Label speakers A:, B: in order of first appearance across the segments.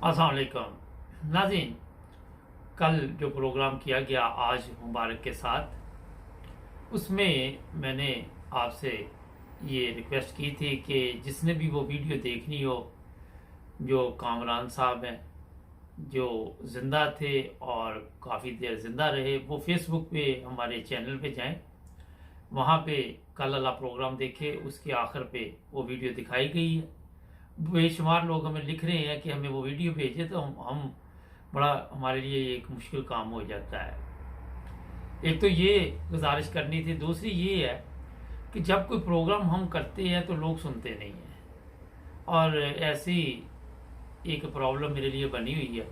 A: अस्सलाम वालेकुम नाज़रीन। कल जो प्रोग्राम किया गया आज मुबारक के साथ, उसमें मैंने आपसे ये रिक्वेस्ट की थी कि जिसने भी वो वीडियो देखनी हो, जो कामरान साहब हैं जो ज़िंदा थे और काफ़ी देर ज़िंदा रहे, वो फेसबुक पे हमारे चैनल पे जाएं, वहाँ पे कल वाला प्रोग्राम देखे। उसके आखिर पे वो वीडियो दिखाई गई है। बेशुमार लोग हमें लिख रहे हैं कि हमें वो वीडियो भेजे, तो हम बड़ा हमारे लिए एक मुश्किल काम हो जाता है। एक तो ये गुजारिश करनी थी, दूसरी ये है कि जब कोई प्रोग्राम हम करते हैं तो लोग सुनते नहीं हैं, और ऐसी एक प्रॉब्लम मेरे लिए बनी हुई है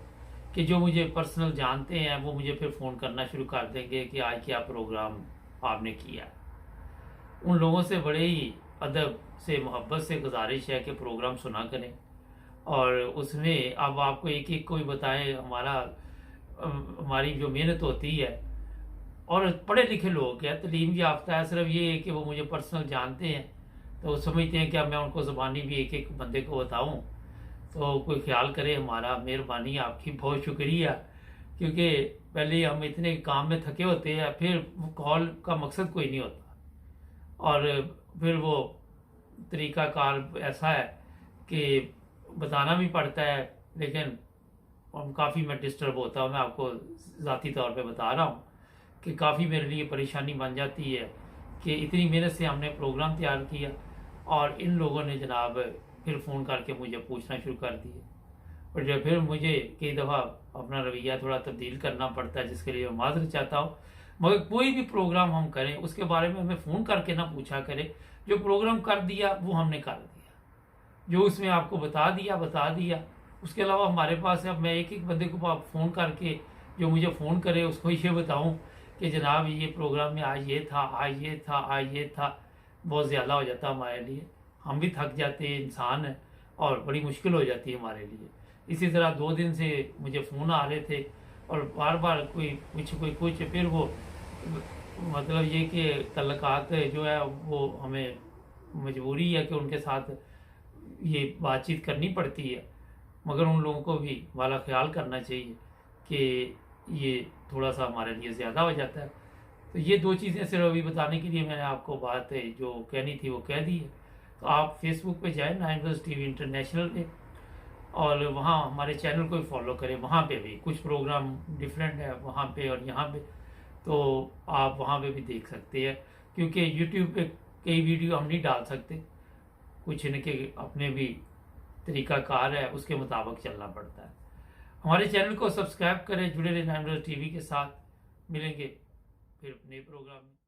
A: कि जो मुझे पर्सनल जानते हैं वो मुझे फिर फ़ोन करना शुरू कर देंगे कि आज क्या प्रोग्राम आपने किया। उन लोगों से बड़े ही अदब से मोहब्बत से गुजारिश है कि प्रोग्राम सुना करें, और उसमें अब आपको एक एक कोई बताएं। हमारी जो मेहनत होती है, और पढ़े लिखे लोग हैं, तलीम याफ्ता है, सिर्फ ये है कि वो मुझे पर्सनल जानते हैं तो समझते हैं कि अब मैं उनको ज़बानी भी एक एक बंदे को बताऊं। तो कोई ख्याल करे हमारा, मेहरबानी आपकी, बहुत शुक्रिया। क्योंकि पहले हम इतने काम में थके होते हैं, फिर कॉल का मकसद कोई नहीं होता, और फिर वो तरीक़ाकार ऐसा है कि बताना भी पड़ता है। लेकिन हम काफ़ी मैं डिस्टर्ब होता हूँ, मैं आपको ज़ाती तौर पे बता रहा हूँ कि काफ़ी मेरे लिए परेशानी बन जाती है कि इतनी मेहनत से हमने प्रोग्राम तैयार किया और इन लोगों ने जनाब फिर फ़ोन करके मुझे पूछना शुरू कर दिया। और जब फिर मुझे कई दफ़ा अपना रवैया थोड़ा तब्दील करना पड़ता है, जिसके लिए मैं माज़रत चाहता हूँ। मगर कोई भी प्रोग्राम हम करें उसके बारे में हमें फ़ोन करके ना पूछा करें। जो प्रोग्राम कर दिया वो हमने कर दिया, जो उसमें आपको बता दिया। उसके अलावा हमारे पास अब मैं एक एक बंदे को फ़ोन करके, जो मुझे फ़ोन करे उसको ये बताऊं कि जनाब ये प्रोग्राम में आज ये था, आज ये था, आज ये था। बहुत ज़्यादा हो जाता हमारे लिए, हम भी थक जाते हैं, इंसान है, और बड़ी मुश्किल हो जाती है हमारे लिए। इसी तरह 2 दिन से मुझे फ़ोन आ रहे थे और बार बार कोई कुछ, फिर वो मतलब ये कि तल्लुकात जो है वो हमें मजबूरी है कि उनके साथ ये बातचीत करनी पड़ती है। मगर उन लोगों को भी वाला ख्याल करना चाहिए कि ये थोड़ा सा हमारे लिए ज़्यादा हो जाता है। तो ये 2 चीज़ें सिर्फ अभी बताने के लिए मैंने आपको बात है जो कहनी थी वो कह दी है। तो आप फेसबुक पे जाएं, 9 टीवी इंटरनेशनल पे, और वहाँ हमारे चैनल को फॉलो करें। वहाँ पे भी कुछ प्रोग्राम डिफरेंट है वहाँ पे और यहाँ पे, तो आप वहाँ पे भी देख सकते हैं। क्योंकि यूट्यूब पे कई वीडियो हम नहीं डाल सकते, कुछ इनके अपने भी तरीक़ाकार है, उसके मुताबिक चलना पड़ता है। हमारे चैनल को सब्सक्राइब करें, जुड़े रहें 9 टीवी के साथ। मिलेंगे फिर नए प्रोग्राम में।